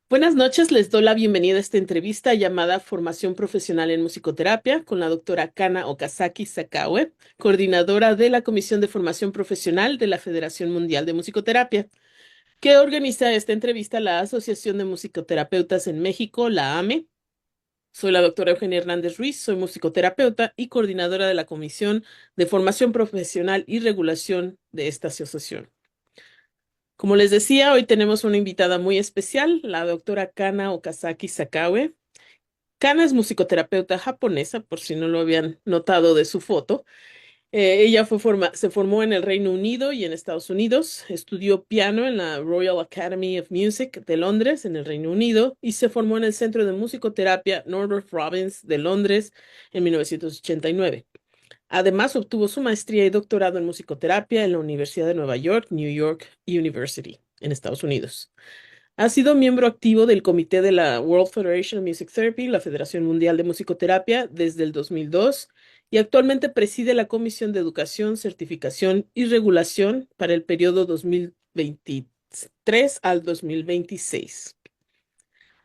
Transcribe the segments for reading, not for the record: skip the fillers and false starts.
Buenas noches, les doy la bienvenida a esta entrevista llamada Formación Profesional en Musicoterapia con la doctora Kana Okazaki-Sakaue, coordinadora de la Comisión de Formación Profesional de la Federación Mundial de Musicoterapia, que organiza esta entrevista la Asociación de Musicoterapeutas en México, la AMME. Soy la doctora Eugenia Hernández Ruiz, soy musicoterapeuta y coordinadora de la Comisión de Formación Profesional y Regulación de esta asociación. Como les decía, hoy tenemos una invitada muy especial, la doctora Kana Okazaki-Sakaue. Kana es musicoterapeuta japonesa, por si no lo habían notado de su foto. Ella se formó en el Reino Unido y en Estados Unidos. Estudió piano en la Royal Academy of Music de Londres, en el Reino Unido, y se formó en el Centro de Musicoterapia Nordoff-Robbins de Londres en 1989. Además, obtuvo su maestría y doctorado en musicoterapia en la Universidad de Nueva York, New York University, en Estados Unidos. Ha sido miembro activo del comité de la World Federation of Music Therapy, la Federación Mundial de Musicoterapia, desde el 2002 y actualmente preside la Comisión de Educación, Certificación y Regulación para el periodo 2023 al 2026.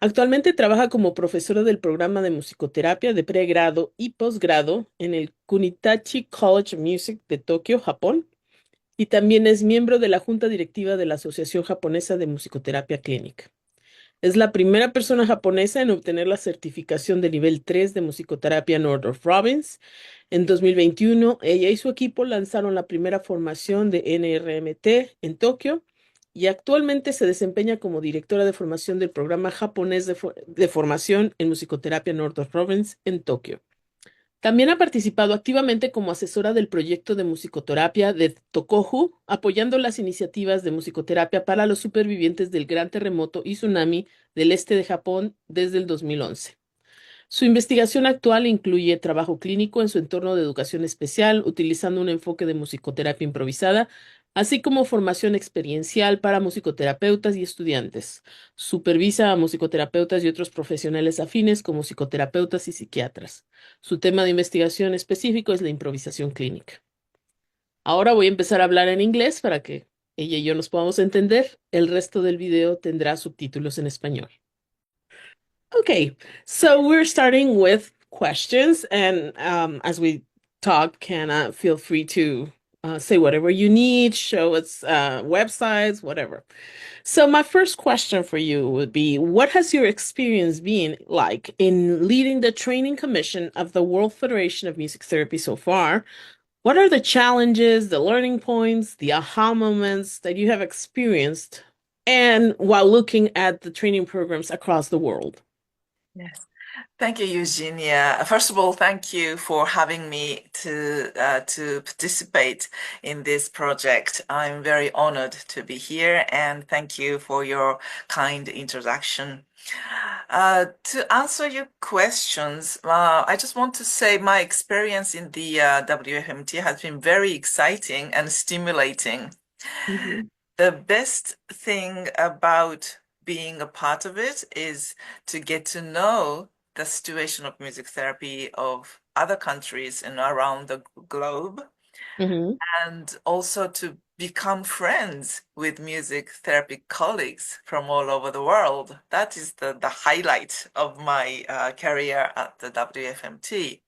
Actualmente trabaja como profesora del programa de musicoterapia de pregrado y posgrado en el Kunitachi College of Music de Tokio, Japón, y también es miembro de la junta directiva de la Asociación Japonesa de Musicoterapia Clínica. Es la primera persona japonesa en obtener la certificación de nivel 3 de musicoterapia Nordoff-Robbins. En 2021, ella y su equipo lanzaron la primera formación de NRMT en Tokio y actualmente se desempeña como directora de formación del programa japonés de formación en musicoterapia Nordoff-Robbins en Tokio. También ha participado activamente como asesora del proyecto de musicoterapia de Tokoju, apoyando las iniciativas de musicoterapia para los supervivientes del gran terremoto y tsunami del este de Japón desde el 2011. Su investigación actual incluye trabajo clínico en su entorno de educación especial, utilizando un enfoque de musicoterapia improvisada, así como formación experiencial para musicoterapeutas y estudiantes. Supervisa a musicoterapeutas y otros profesionales afines como psicoterapeutas y psiquiatras. Su tema de investigación específico es la improvisación clínica. Ahora voy a empezar a hablar en inglés para que ella y yo nos podamos entender. El resto del video tendrá subtítulos en español. Okay, so we're starting with questions, and as we talk, Canna, feel free to say whatever you need, show us websites, whatever. So my first question for you would be, what has your experience been like in leading the training commission of the World Federation of Music Therapy so far? What are the challenges, the learning points, the aha moments that you have experienced, and while looking at the training programs across the world? Yes. Thank you, Eugenia. First of all, thank you for having me to participate in this project. I'm very honored to be here, and thank you for your kind introduction. To answer your questions, I just want to say my experience in the WFMT has been very exciting and stimulating. Mhm. The best thing about being a part of it is to get to know the situation of music therapy of other countries and around the globe, Mhm. and also to become friends with music therapy colleagues from all over the world. That is the highlight of my career at the WFMT.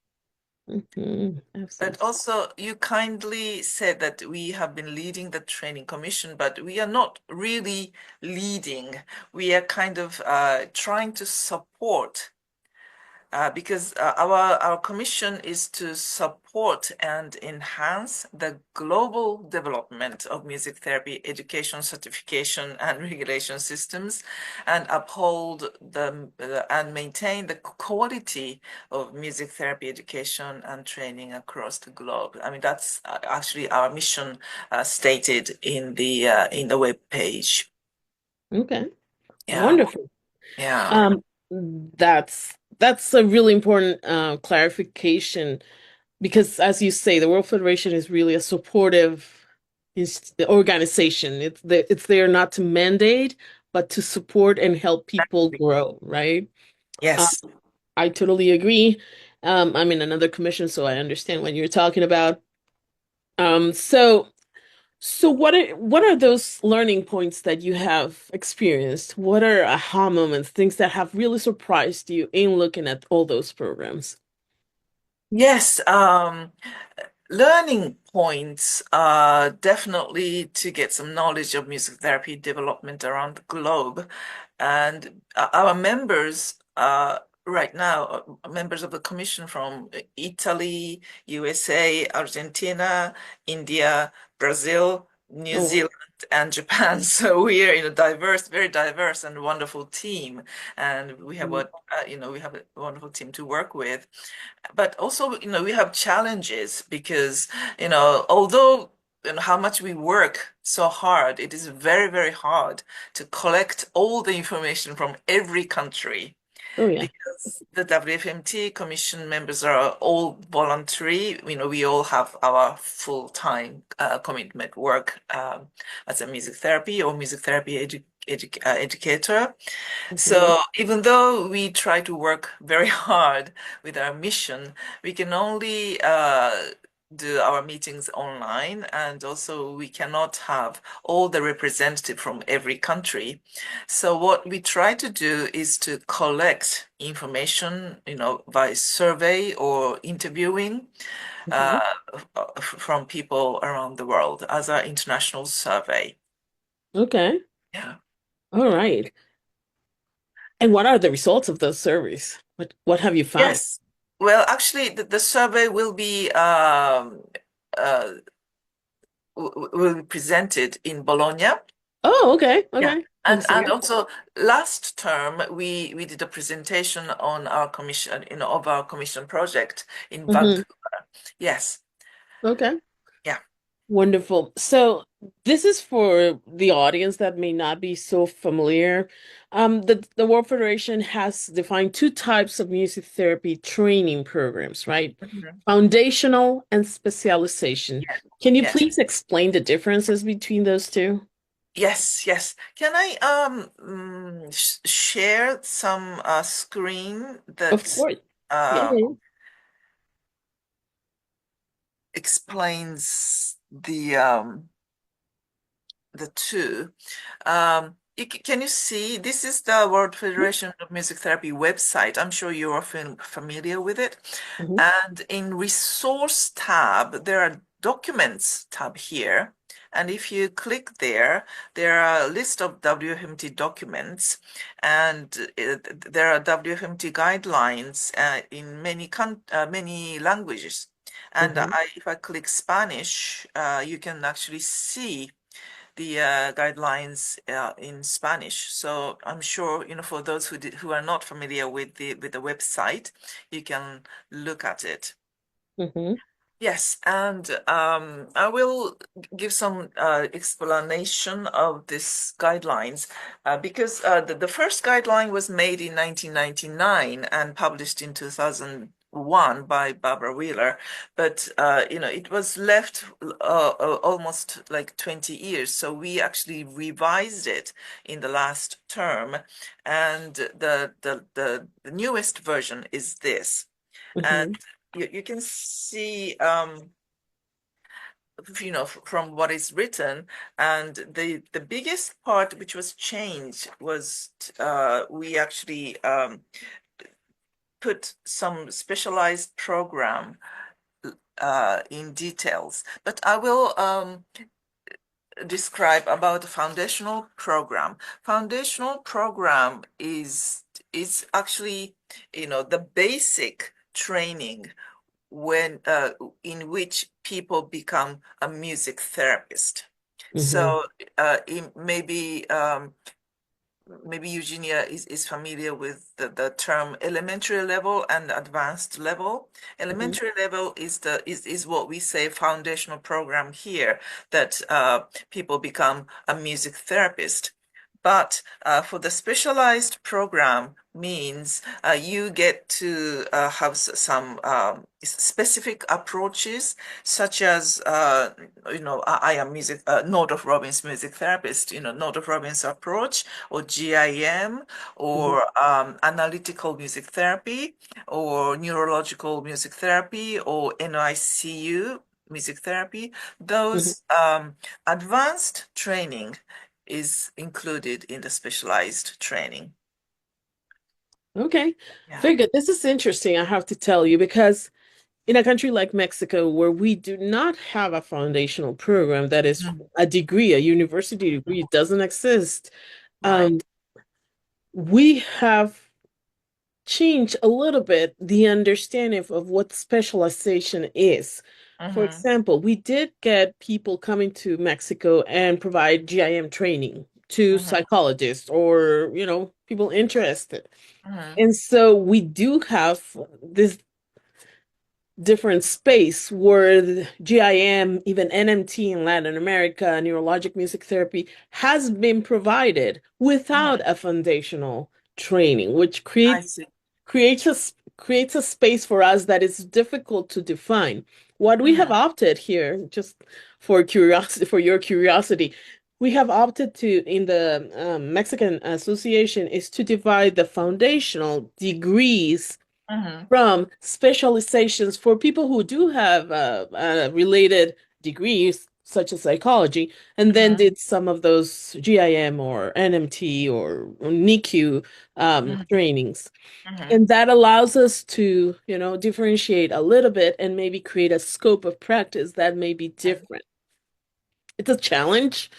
Mhm. But Absolutely. also, you kindly said that we have been leading the training commission, but we are not really leading. We are kind of trying to support because our commission is to support and enhance the global development of music therapy education, certification, and regulation systems, and uphold and maintain the quality of music therapy education and training across the globe. I mean, that's actually our mission stated in the web page. Okay. Yeah, Wonderful. yeah. Um, that's a really important clarification because, as you say, the World Federation is really a supportive organization. It's there not to mandate, but to support and help people grow, right? Um, Yes. I totally agree. I'm in another commission, so I understand what you're talking about. So So what are those learning points that you have experienced? What are aha moments, things that have really surprised you in looking at all those programs? Yes, learning points are definitely to get some knowledge of music therapy development around the globe. And our members right now are members of the commission from Italy, USA, Argentina, India, Brazil, New Oh, Zealand, and Japan. So we are in a diverse, very diverse and wonderful team. And we have wow. we have a wonderful team to work with. But also, we have challenges because, although how much we work so hard, it is very, very hard to collect all the information from every country Oh yeah. because the WFMT commission members are all voluntary. We all have our full-time commitment work as a music therapy or music therapy educator. Mhm. So even though we try to work very hard with our mission, we can only do our meetings online, and also we cannot have all the representative from every country. So what we try to do is to collect information, by survey or interviewing uh, Mhm. from people around the world as our international survey. Okay. Yeah. All right. And what are the results of those surveys? What have you found? Yes. Well, actually, the survey uh, will be presented in Bologna. Oh, okay. Yeah. Okay. And Excellent. also last term we did a presentation on our commission, of our commission project in Hmm. Vancouver. Yes. Okay. Yeah. Wonderful. So this is for the audience that may not be so familiar. The World Federation has defined two types of music therapy training programs, right? Mhm. Foundational and specialization. Yes. Can you Yes. please explain the differences between those two? Yes. Yes. Can I sh share some screen Of that course. Yeah. uh, Yeah. explains the two. Can you see? This is the World Federation of Music Therapy website. I'm sure you are familiar with it. Mhm. And in Resource tab, there are Documents tab here. And if you click there, there are a list of WFMT documents, and there are WFMT guidelines in many languages. And Mhm. if I click Spanish, you can actually see the guidelines in Spanish. So I'm sure, for those who are not familiar with the website, you can look at it. Mhm. Yes, and I will give some explanation of these guidelines because the first guideline was made in 1999 and published in 2001 by Barbara Wheeler, but it was left almost like 20 years. So we actually revised it in the last term, and the newest version is this. And Mhm. you can see, from what is written, and the biggest part which was changed was we actually put some specialized program in details. But I will describe about the foundational program. Foundational program is actually, the basic training when in which people become a music therapist. Mhm. So maybe Eugenia is familiar with the term elementary level and advanced level. Mhm. Elementary level is what we say foundational program here, that people become a music therapist. But for the specialized program means you get to have some specific approaches, such as, I am Nordoff-Robbins music therapist, Nordoff-Robbins approach, or GIM, Mhm. or analytical music therapy, or neurological music therapy, or NICU music therapy, Mhm. those advanced training is included in the specialized training. Okay. Yeah. Very good. This is interesting, I have to tell you, because in a country like Mexico, where we do not have a foundational program that is Mm. a degree, a university degree, doesn't exist, Right. um, we have changed a little bit the understanding of what specialization is. For Mm-hmm. example, we did get people coming to Mexico and provide GIM training to Mm-hmm. psychologists or, people interested. Mm-hmm. And so we do have this different space where the GIM, even NMT in Latin America, neurologic music therapy has been provided Mm-hmm. without a foundational training, which I see. creates a space for us that is difficult to define. What we have Mm-hmm. opted here, just for curiosity, for your curiosity, we have opted to in the Mexican Association is to divide the foundational degrees Mm-hmm. from specializations for people who do have related degrees, such as psychology, and then Mm-hmm. did some of those GIM or NMT or NICU trainings. Mm-hmm. And that allows us to, differentiate a little bit and maybe create a scope of practice that may be different. It's a challenge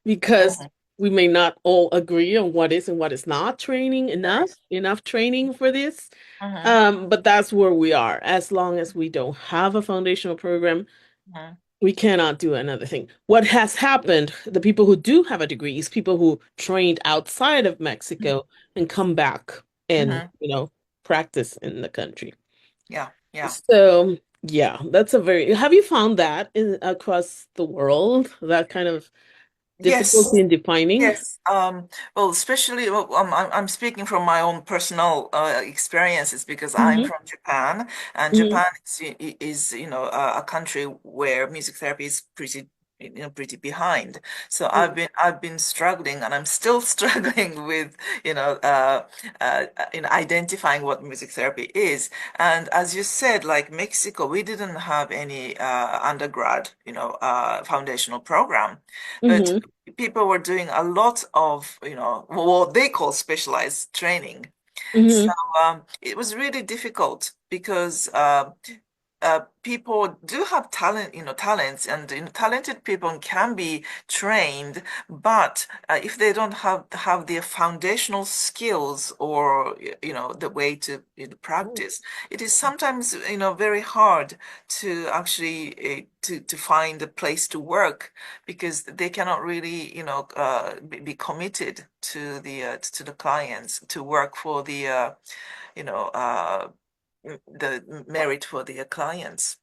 because Mm-hmm. we may not all agree on what is and what is not training enough training for this. Mm-hmm. But that's where we are. As long as we don't have a foundational program, Mm-hmm. we cannot do another thing. What has happened, the people who do have a degree is people who trained outside of Mexico and come back and, Mm-hmm. practice in the country. Yeah. Yeah. So, yeah, have you found that across the world, that kind of difficulty Yes. in defining? Yes. Well, especially I'm speaking from my own personal experiences because I'm Hmm. from Japan, and Hmm. Japan is a country where music therapy is pretty behind. So I've been struggling, and I'm still struggling with you know in identifying what music therapy is. And as you said, like Mexico, we didn't have any undergrad foundational program, but Hmm. people were doing a lot of, what they call specialized training. So Hmm. it was really difficult because people do have talents, and talented people can be trained, but if they don't have the foundational skills or the way to practice, it is sometimes very hard to actually to find a place to work because they cannot really be committed to the clients to work for you know uh, the merit for their clients.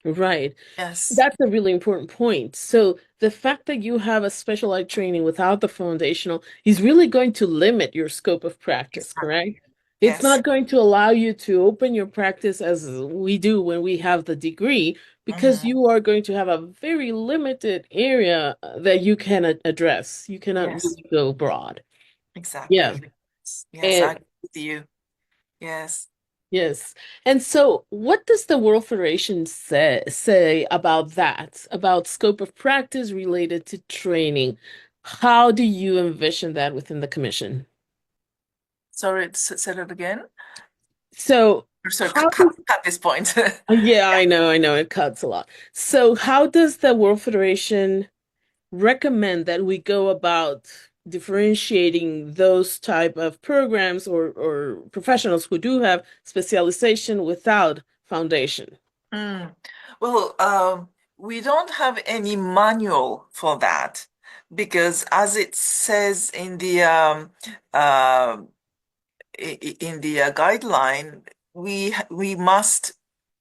Right. Yes. That's a really important point. So the fact that you have a specialized training without the foundational is really going to limit your scope of practice, Exactly. correct? It's Yes. not going to allow you to open your practice as we do when we have the degree, because Hmm. you are going to have a very limited area that you can address. You cannot Yes. really go broad. Yeah. Exactly. Yes, I And agree with you. Yes. yes. And so what does the World Federation say about that, about scope of practice related to training? How do you envision that within the commission? Sorry, say it again. So So how does cut this point. yeah, I know it cuts a lot. So how does the World Federation recommend that we go about differentiating those type of programs or professionals who do have specialization without foundation? Mm. Well, we don't have any manual for that because, as it says in the in the guideline, we must,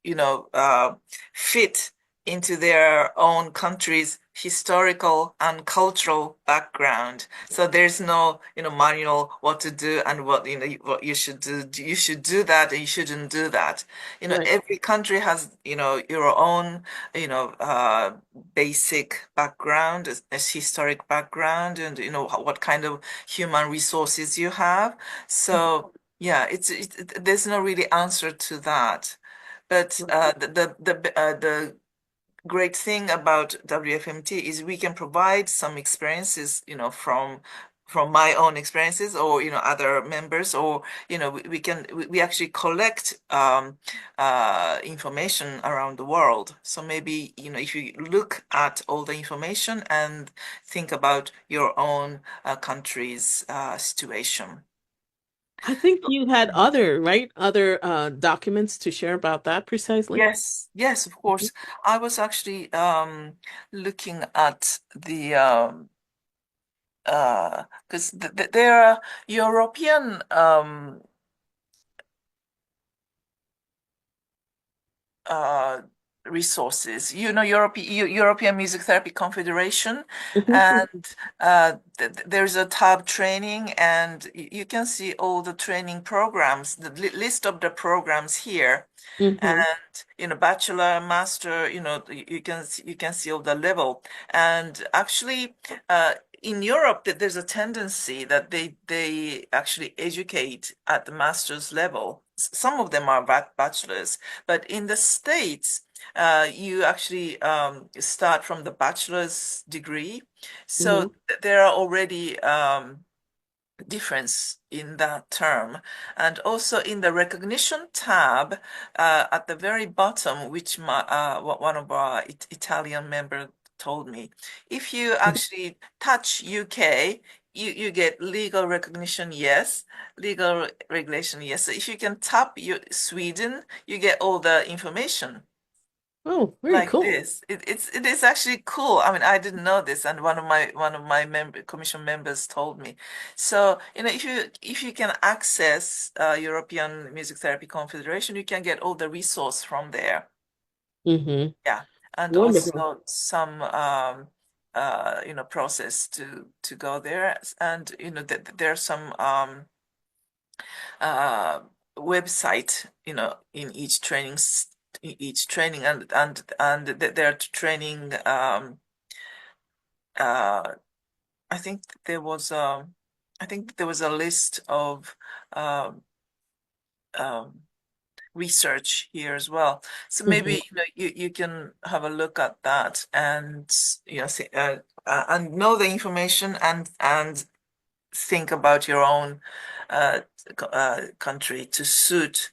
you know, uh, fit into their own country's historical and cultural background. So there's no, manual what to do and what you should do. You should do that and you shouldn't do that. Right. Every country has, your own, you know, uh, basic background, as historic background, and what kind of human resources you have. So yeah, there's no really answer to that. But the great thing about WFMT is we can provide some experiences, from my own experiences or other members, or we actually collect information around the world. So maybe if you look at all the information and think about your own country's situation. I think you had other, right? Other documents to share about that precisely. Yes, yes, of course. I was actually looking at the because there are European uh, resources, European Music Therapy Confederation, Hmm. and there's a tab training, and you can see all the training programs, the list of the programs here. Hmm. And bachelor, master, you can see all the level. And actually, in Europe, there's a tendency that they actually educate at the master's level. Some of them are bachelors, but in the States, you actually start from the bachelor's degree. So Hmm. there are already difference in that term. And also in the recognition tab at the very bottom, which one of our Italian members told me, if you actually touch UK, you get legal recognition, yes, legal regulation, yes. So if you can tap Sweden, you get all the information Oh, very like cool. this. It is actually cool. I mean, I didn't know this, and one of my commission members told me. So, if you can access European Music Therapy Confederation, you can get all the resource from there. Hmm. Yeah, and Wonderful. also some process to go there, and there's some uh, website, in each training, and they're training. Uh, I think there was a list of um, um, research here as well. So maybe Hmm. you can have a look at that and see, and know the information and think about your own uh, country to suit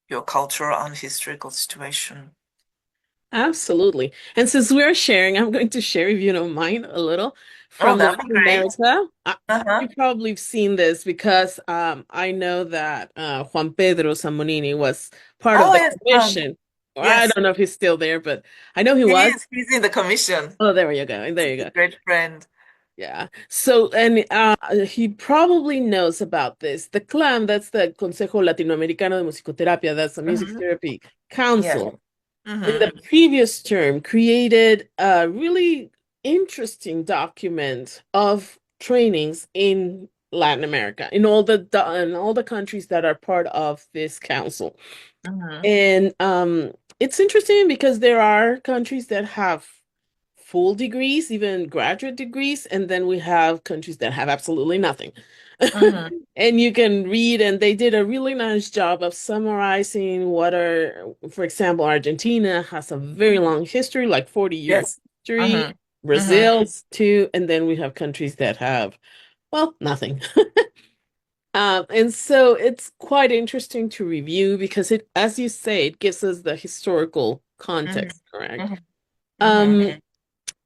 your cultural and historical situation. Absolutely. And since we're sharing, I'm going to share, if you don't mind, a little Oh, from that'd be Latin great. America. Uh-huh. You probably have seen this because I know that Juan Pedro Sammonini was part of Oh, the yes. commission. I Yes, don't know if he's still there, but I know he he was. is. He's in the commission. Oh, there you go. There you He's a go. great friend. Yeah. So, and he probably knows about this. The CLAM, that's the Consejo Latinoamericano de Musicoterapia, that's the Music Hmm. Therapy Yes. Council. In Hmm. the previous term, created a really interesting document of trainings in Latin America, in all the countries that are part of this council. Hmm. And it's interesting because there are countries that have full degrees, even graduate degrees, and then we have countries that have absolutely nothing. Hmm. And you can read, and they did a really nice job of summarizing for example, Argentina has a very long history, like 40-year Yes. history, Hmm. Hmm. Brazil's too, and then we have countries that have, well, nothing. And so it's quite interesting to review because it, as you say, it gives us the historical Hmm. context, correct? Hmm. Hmm. Um,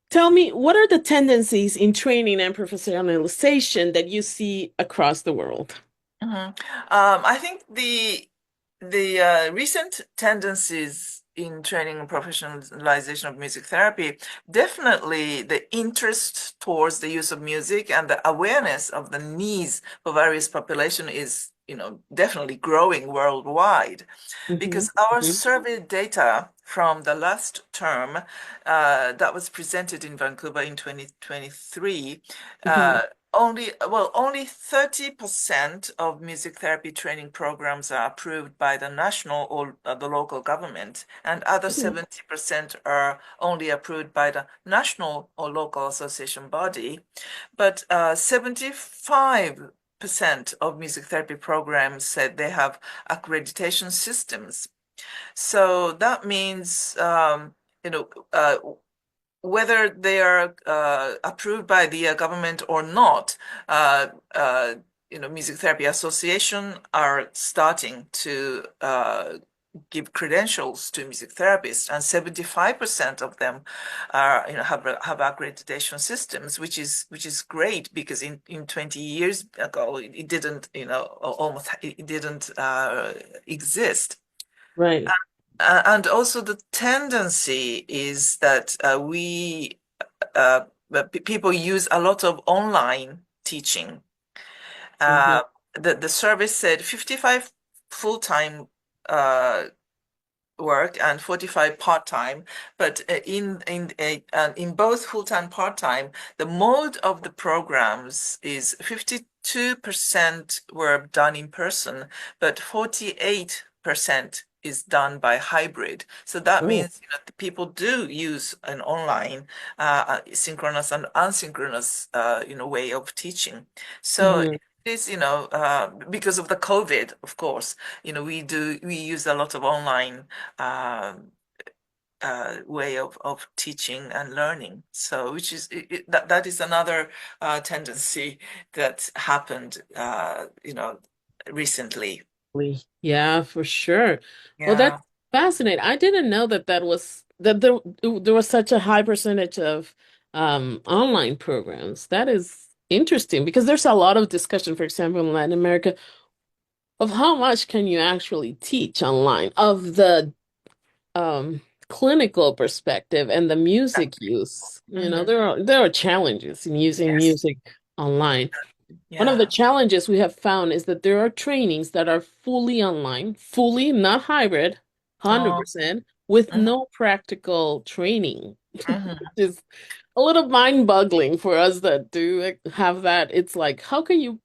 Tell me, what are the tendencies in training and professionalization that you see across the world? Hmm. I think the recent tendencies in training and professionalization of music therapy, definitely the interest towards the use of music and the awareness of the needs for various population is, definitely growing worldwide. Hmm. Because our Hmm. survey data from the last term that was presented in Vancouver in 2023, Hmm. only 30% of music therapy training programs are approved by the national or the local government, and other 70% are only approved by the national or local association body. But 75% of music therapy programs said they have accreditation systems. So that means you know, whether they are approved by the government or not, music therapy association are starting to give credentials to music therapists, and 75% of them are, have accreditation systems, which is great, because in 20 years ago it didn't, almost it didn't exist. Right. And also the tendency is that people use a lot of online teaching. Hmm. Uh, the survey said 55 full-time uh, work and 45 part-time, but in both full-time part-time, the mode of the programs is 52% were done in person, but 48% is done by hybrid. So that Oh. means the people do use an online synchronous and asynchronous way of teaching. So Hmm. is, because of the COVID, of course, we use a lot of online um, way of teaching and learning. So, which is that is another tendency that happened, recently. Yeah, for sure. Well, Yeah. that's fascinating. I didn't know that there was such a high percentage of online programs. That is interesting because there's a lot of discussion, for example, in Latin America, of how much can you actually teach online of the um clinical perspective and the music use. Hmm. There are challenges in using Yes. music online. One of the Yeah. challenges we have found is that there are trainings that are fully online, fully, not hybrid, Oh. 100%, with Hmm. no practical training. Hmm. Is a little mind-boggling for us that do have that. It's like, how can you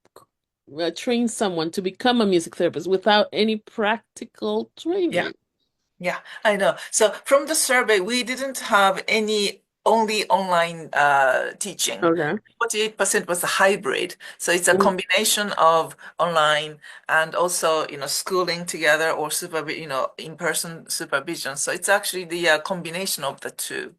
train someone to become a music therapist without any practical Yeah. training? Yeah, I know. So from the survey, we didn't have any only online teaching. Okay. 48% was a hybrid. So it's a combination of online and also, schooling together, or in-person supervision. So it's actually the combination of the two.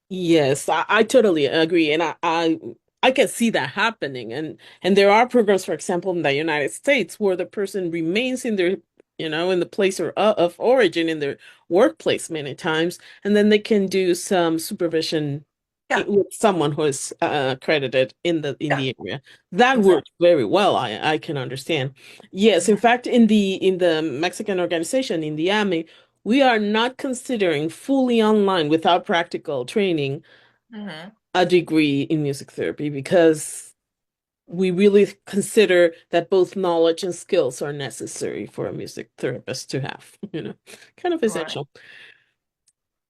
Yes, I totally agree, and I can see that happening, and there are programs, for example, in the United States, where the person remains in their, in the place of origin in their workplace many times, and then they can do some supervision Yeah, with someone who is accredited in yeah, the area. That exactly. works very well. I can understand. Yes, in fact, in the Mexican organization in the AMME. We are not considering fully online without practical training Hmm. a degree in music therapy because we really consider that both knowledge and skills are necessary for a music therapist to have, kind of Right. essential.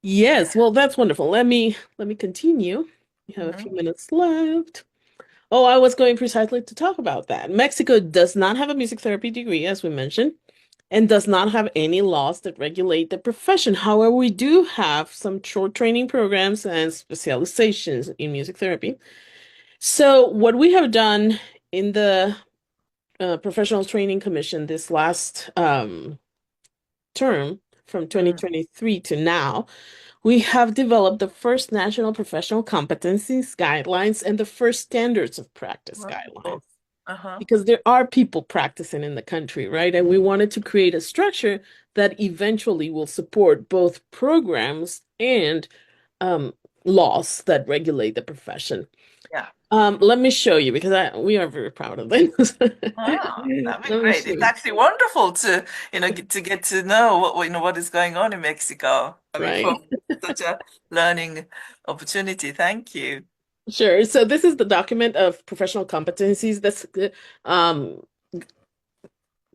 Yes, well, that's wonderful. Let me continue. We have a Hmm. few minutes left. Oh, I was going precisely to talk about that. Mexico does not have a music therapy degree, as we mentioned, and does not have any laws that regulate the profession. However, we do have some short training programs and specializations in music therapy. So, what we have done in the Professional Training Commission this last term, from Hmm. 2023 to now, we have developed the first national professional competencies guidelines and the first standards of practice guidelines Wonderful. Uh-huh. because there are people practicing in the country, right? And we wanted to create a structure that eventually will support both programs and um, laws that regulate the profession. Yeah. Let me show you because we are very proud of this. Ah, that'd be Let me great. show It's you, actually wonderful to, get to know what is going on in Mexico. I mean, right? from such a learning opportunity. Thank you. Sure. So this is the document of professional competencies. That's um,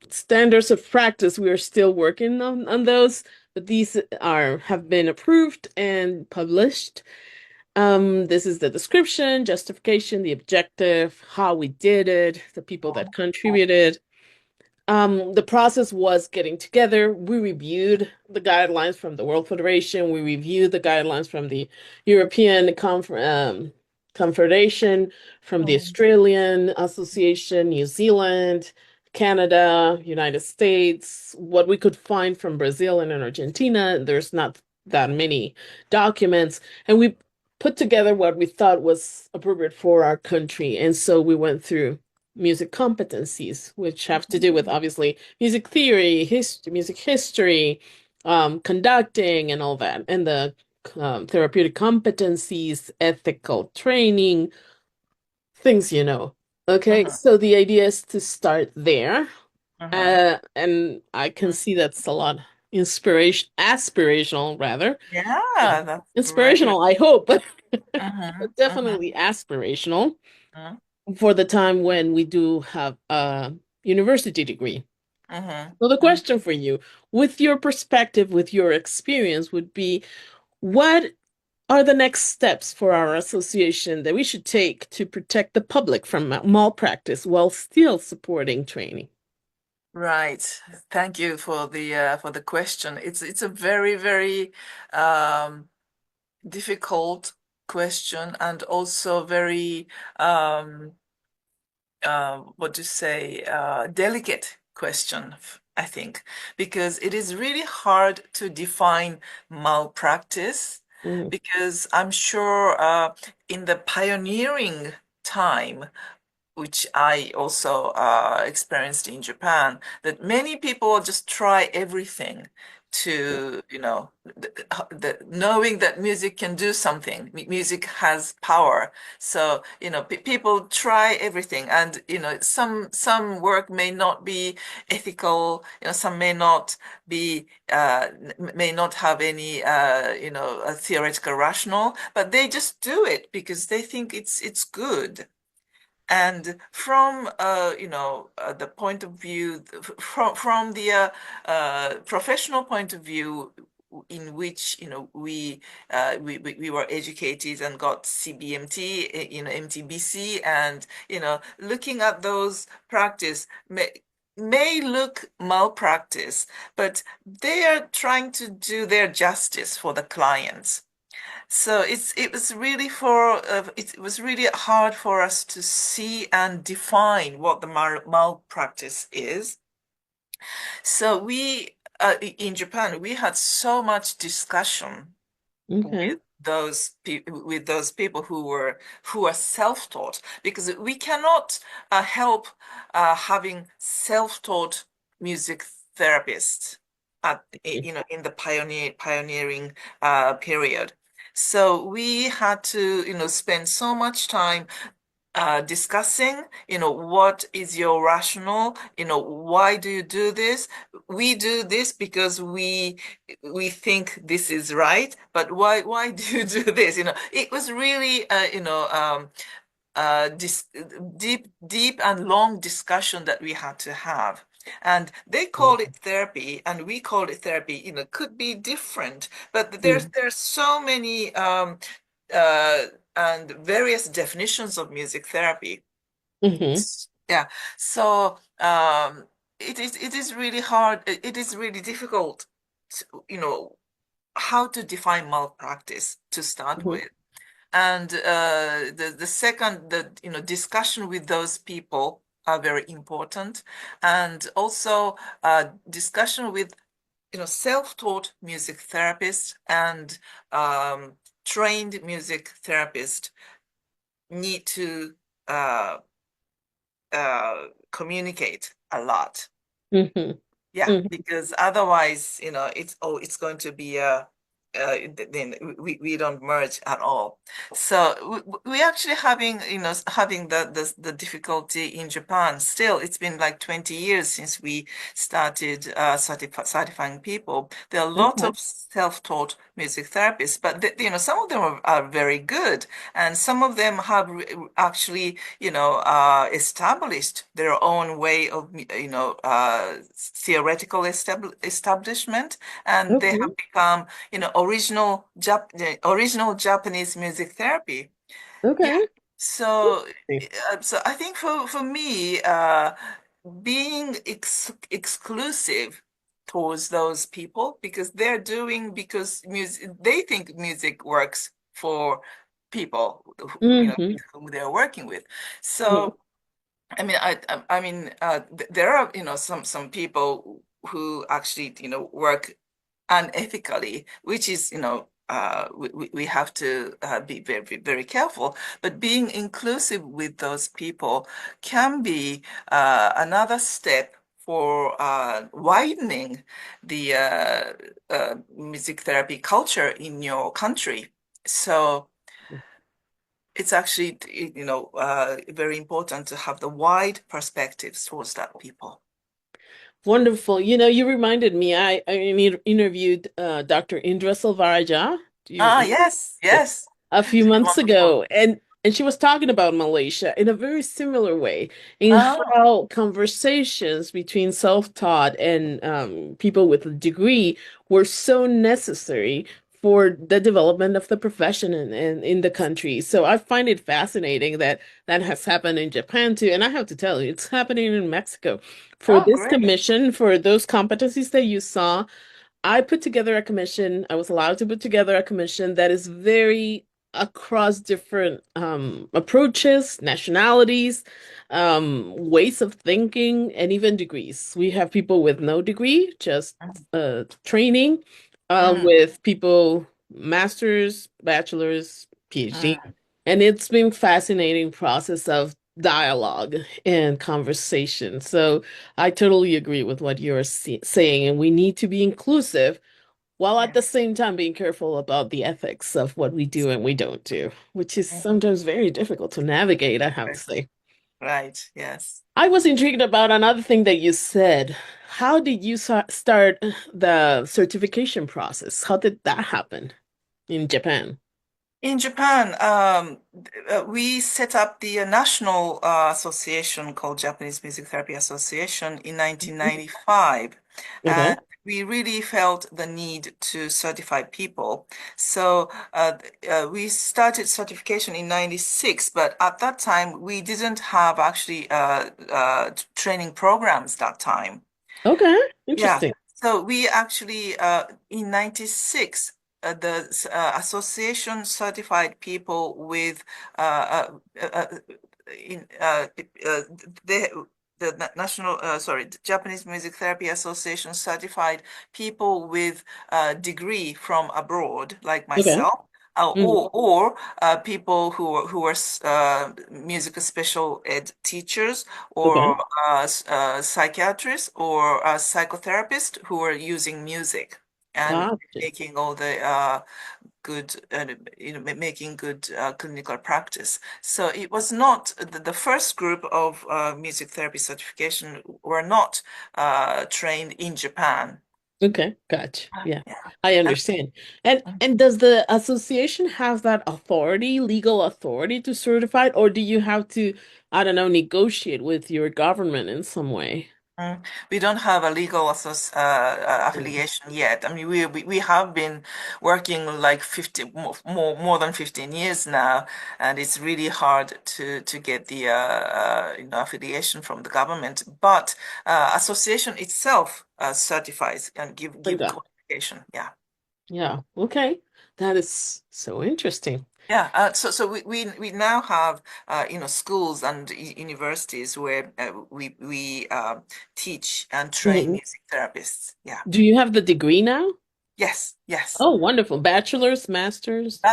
standards of practice. We are still working on those, but these have been approved and published. This is the description, justification, the objective, how we did it, the people that contributed. The process was getting together. We reviewed the guidelines from the World Federation. We reviewed the guidelines from the European Confederation, from the Mm. Australian Association, New Zealand, Canada, United States, what we could find from Brazil and Argentina. There's not that many documents, and we put together what we thought was appropriate for our country. And so we went through music competencies, which have to do with obviously music theory, music history, conducting, and all that, and the therapeutic competencies, ethical training, things you know. Okay, Mhm, so the idea is to start there. mhm. And I can Mhm. see that's a lot aspirational rather. Yeah, that's great. Inspirational, I hope, but Mhm, mhm, definitely aspirational mhm, for the time when we do have a university degree. mhm, So the mhm. question for you, with your perspective, with your experience, would be what are the next steps for our association that we should take to protect the public from malpractice while still supporting training? Right. Thank you for the question. It's a very, very um difficult question, and also very what to say, delicate question, I think, because it is really hard to define malpractice, Mhm. because I'm sure in the pioneering time, which I also experienced in Japan, that many people just try everything to, knowing that music can do something, music has power. So, people try everything, and, some work may not be ethical, some may not be, may not have any, theoretical rational, but they just do it because they think it's good. And from the point of view, from the professional point of view, in which we were educated and got CBMT, MTBC, and looking at those practice may look malpractice, but they are trying to do their justice for the clients. So it was really hard for us to see and define what the malpractice is. So in Japan, we had so much discussion Okay. with those people who are self-taught, because we cannot help having self-taught music therapists in the pioneering period. So we had to spend so much time discussing, what is your rationale, why do you do this? We do this because we think this is right, but why do you do this? It was really dis deep and long discussion that we had to have. And they call it therapy, and we call it therapy. Could be different, but there's so many uh, and various definitions of music therapy. Mm-hmm. Yeah. So it is really hard. It is really difficult to, how to define malpractice to start Hmm. with. And the second, discussion with those people are very important. And also discussion with, self-taught music therapists and trained music therapists need to uh, communicate a lot. Hmm. Yeah, Hmm. because otherwise, it's going to be then we don't merge at all. So we actually having the difficulty in Japan. Still, it's been like 20 years since we started certifying people. There are a lot Okay. of self-taught music therapists, but some of them are very good, and some of them have actually established their own way of theoretical establishment, and they Okay. have become original Japanese music therapy. Yeah. Okay. So Interesting. so I think for me, being exclusive towards those people, because because music, they think music works for people Hmm. with whom they're working with. Hmm. So I mean, I mean, there are some people who actually work and ethically, which is, we have to be very, very careful. But being inclusive with those people can be another step for widening the music therapy culture in your country. So it's actually, very important to have the wide perspectives towards that people. Wonderful. You know, you reminded me, I interviewed Dr. Indra Silvaraja. Do Ah, you yes, Yeah, yes. a few She's months wonderful. ago, and she was talking about Malaysia in a very similar way, in Oh, how conversations between self-taught and people with a degree were so necessary for the development of the profession in the country. So I find it fascinating that that has happened in Japan too, and I have to tell you, it's happening in Mexico. For oh, this great. commission, for those competencies that you saw, I put together a commission. I was allowed to put together a commission that is very across different approaches, nationalities, ways of thinking, and even degrees. We have people with no degree, just training, Mm, with people masters, bachelors, PhD. mm, And it's been fascinating process of dialogue and conversation. So I totally agree with what you're saying, and we need to be inclusive while at yeah. the same time being careful about the ethics of what we do and we don't do, which is sometimes very difficult to navigate, I have to Right, say. right, yes. I was intrigued about another thing that you said. How did you start the certification process? How did that happen in Japan? In Japan, we set up the national association called Japanese Music Therapy Association in Mhm. 1995. Okay. And we really felt the need to certify people. So we started certification in 96, but at that time, we didn't have actually training programs that time. Okay. Yeah. Interesting. So we actually, in 96, the association certified people with uh, uh, uh, in the national the Japanese Music Therapy Association certified people with a degree from abroad, like Okay. myself, Mhm. or people who are music special ed teachers Okay. or psychiatrists or a psychotherapist who are using music and Gotcha. making all the good, making good clinical practice. So it was not the first group of music therapy certification were not trained in Japan. Okay, gotcha. Yeah, Yeah. I And understand. And does the association have that authority, legal authority to certify it, or do you have to, I don't know, negotiate with your government in some way? We don't have a legal Mm. affiliation yet. I mean, we have been working like 50 more than 15 years now, and it's really hard to get the affiliation from the government. But association itself certifies and I give got it. qualification. Yeah. Yeah, okay. That is so interesting. Yeah, so we now have schools and universities where we teach and train Mhm. music therapists. Yeah. Do you have the degree now? Yes, yes. Oh, wonderful. Bachelor's, master's?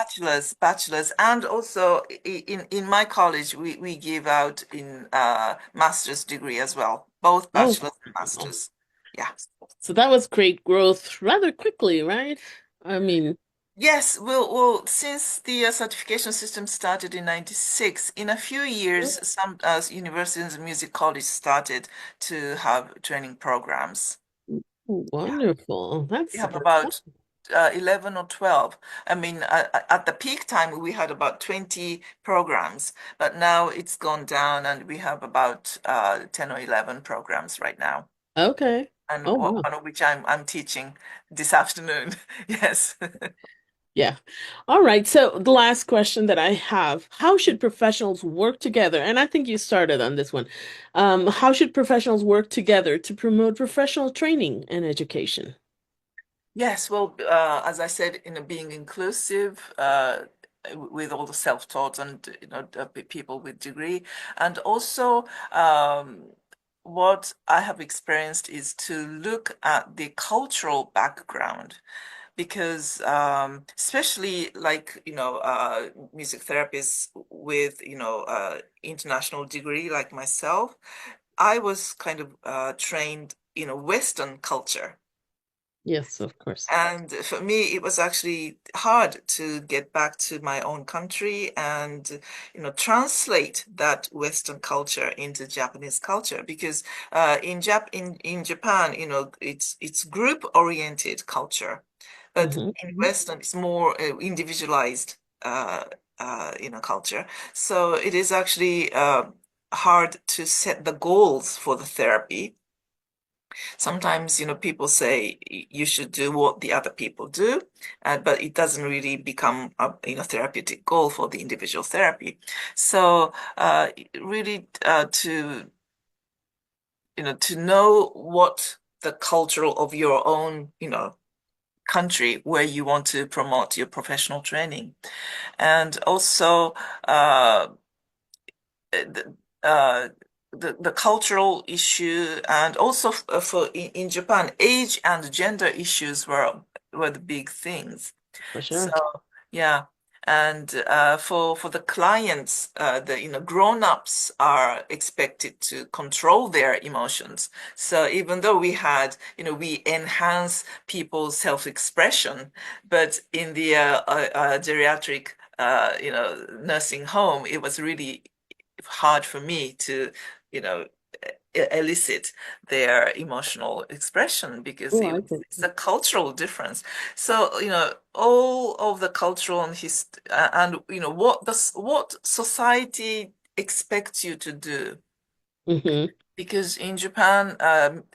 Bachelor's, and also in my college we give out in master's degree as well, both Oh, bachelor's and wonderful. master's. Yeah. So that was great growth rather quickly, right? I mean, Yes, well, since the certification system started in 96, in a few years, some universities and music colleges started to have training programs. Yeah. wonderful. We That's have about 11 or 12. I mean, at the peak time, we had about 20 programs, but now it's gone down and we have about 10 or 11 programs right now. okay. And Oh, wow. one of which I'm teaching this afternoon. Yes. Yeah. All right. So the last question that I have, how should professionals work together? And I think you started on this one. How should professionals work together to promote professional training and education? Yes, well, as I said, being inclusive with all the self-taught and people with degree, and also what I have experienced is to look at the cultural background because especially like music therapists with international degree like myself, I was kind of trained in a Western culture. Yes, of course. And for me, it was actually hard to get back to my own country and, translate that Western culture into Japanese culture because in Japan, it's group-oriented culture, but Hmm. in Western, it's more individualized, culture. So it is actually hard to set the goals for the therapy. Sometimes, people say you should do what the other people do, but it doesn't really become a, therapeutic goal for the individual therapy. So, really, to know what the cultural of your own, country where you want to promote your professional training, and also, the uh, the cultural issue, and also for in Japan, age and gender issues were the big things. For So sure. yeah, and for the clients, the grown-ups are expected to control their emotions. So even though we enhance people's self-expression, but in the geriatric nursing home, it was really hard for me to, you know, elicit their emotional expression because Oh, I think. it's a cultural difference. So, all of the cultural and what society expects you to do. Hmm. Because in Japan,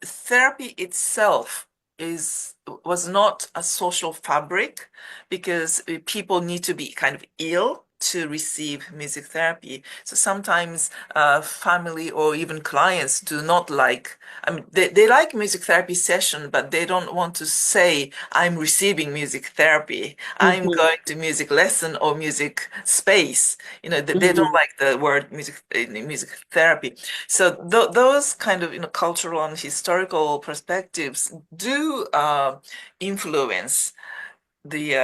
therapy itself was not a social fabric because people need to be kind of ill to receive music therapy. So sometimes family or even clients do not like, I mean, they like music therapy session, but they don't want to say, I'm receiving music therapy. I'm Hmm. going to music lesson or music space. They don't Hmm. like the word music therapy. So th those kind of cultural and historical perspectives do influence the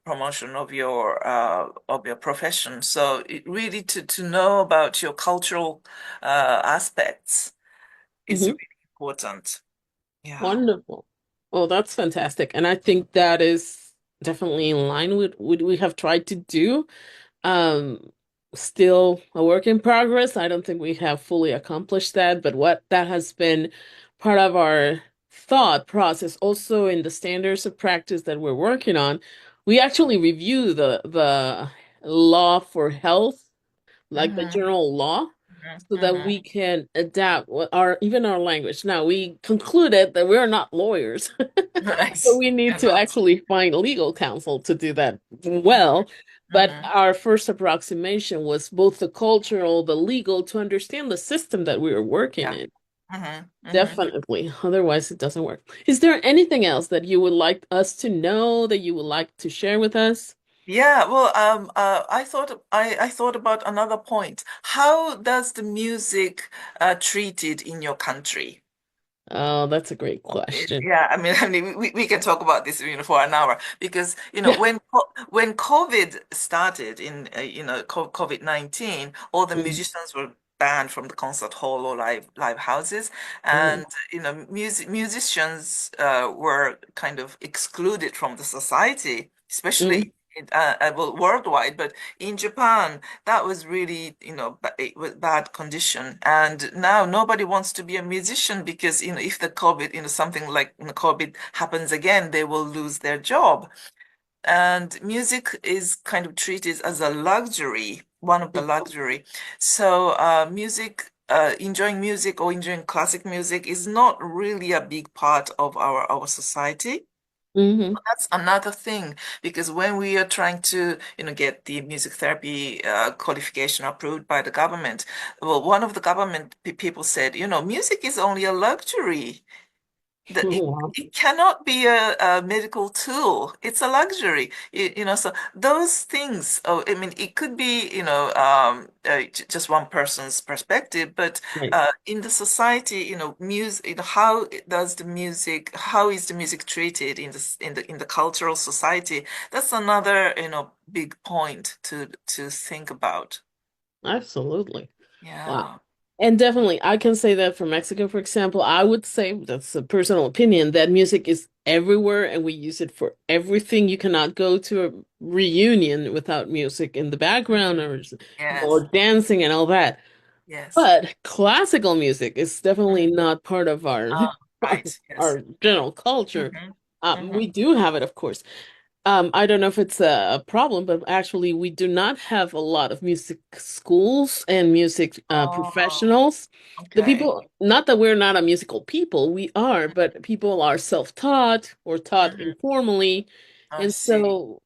promotion of your profession. So it really to know about your cultural aspects is Hmm. really important. Yeah. Wonderful. Oh, that's fantastic. And I think that is definitely in line with what we have tried to do. Um, Still a work in progress. I don't think we have fully accomplished that, but what that has been part of our thought process, also in the standards of practice that we're working on, we actually review the law for health, like the Hmm. general law, so that Hmm. we can adapt our even our language. Now, we concluded that we're not lawyers. So Nice. we need You're to not. actually find legal counsel to do that well. But Hmm. our first approximation was both the cultural, the legal, to understand the system that we were working Yeah. in. Hmm. Hmm. Definitely. Otherwise, it doesn't work. Is there anything else that you would like us to know, that you would like to share with us? Yeah, well, I thought about another point. How does the music treated in your country? Oh, that's a great question. Yeah, I mean, we can talk about this, for an hour because, Yeah. when COVID started in, COVID-19, all the Mhm. musicians were banned from the concert hall or live houses, Mhm. and musicians were kind of excluded from the society, Mhm. especially well, worldwide, but in Japan, that was really, it was bad condition. And now nobody wants to be a musician because, if the COVID, something like COVID happens again, they will lose their job. And music is kind of treated as a luxury, one of the luxury. So enjoying music or enjoying classic music is not really a big part of our society. Mhm. That's another thing because when we are trying to, get the music therapy qualification approved by the government, well, one of the government people said, music is only a luxury. It, Wow. it cannot be a medical tool. It's a luxury. So those things, oh, I mean, it could be, just one person's perspective, but Right. in the society, music, how is the music treated in the cultural society? That's another, big point to think about. Absolutely. Wow. Yeah. And definitely, I can say that for Mexico, for example, I would say that's a personal opinion that music is everywhere and we use it for everything. You cannot go to a reunion without music in the background Mhm. or Yes. dancing and all that. Yes. But classical music is definitely Mm. not part of our Ah, our, right. Yes. our general culture. Hmm. We Hmm. do have it, of course. I don't know if it's a problem, but actually, we do not have a lot of music schools and music Oh, professionals. The okay. people, not that we're not a musical people, we are, but people are self-taught or taught Hmm. informally. I And see. so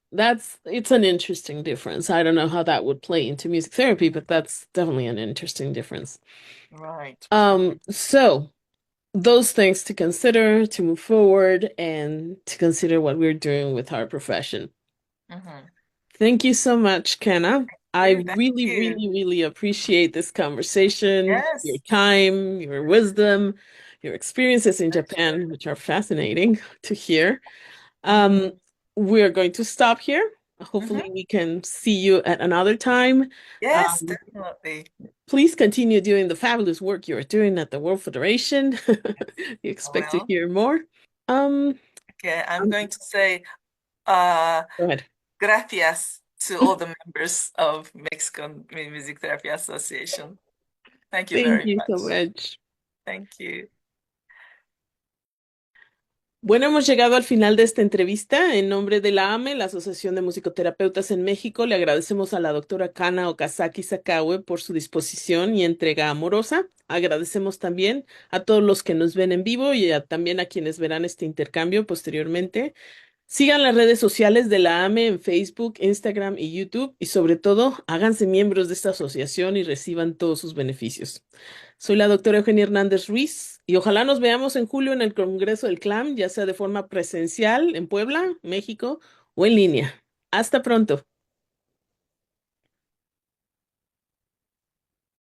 it's an interesting difference. I don't know how that would play into music therapy, but that's definitely an interesting difference. Right. So those things to consider to move forward and to consider what we're doing with our profession. Hmm. Thank you so much, Kenna. I Thank really, you. really, really appreciate this conversation, your Yes. time, your wisdom, your experiences in Pleasure. Japan, which are fascinating to hear. Hmm. Um, we're going to stop here. Hopefully, Hmm. we can see you at another time. Yes, Um, definitely. please continue doing the fabulous work you're doing at the World Federation. Yes, We I expect to will. hear more. Um, Okay, I'm um, going to say uh, Go ahead. gracias to all the members of Mexican Music Therapy Association. Thank you Thank very you so much. much. Thank you. Bueno, hemos llegado al final de esta entrevista. En nombre de la AMME, la Asociación de Musicoterapeutas en México, le agradecemos a la doctora Kana Okazaki-Sakaue por su disposición y entrega amorosa. Agradecemos también a todos los que nos ven en vivo y también a quienes verán este intercambio posteriormente. Sigan las redes sociales de la AME en Facebook, Instagram y YouTube y sobre todo háganse miembros de esta asociación y reciban todos sus beneficios. Soy la doctora Eugenia Hernández Ruiz y ojalá nos veamos en julio en el Congreso del CLAM, ya sea de forma presencial en Puebla, México o en línea. Hasta pronto.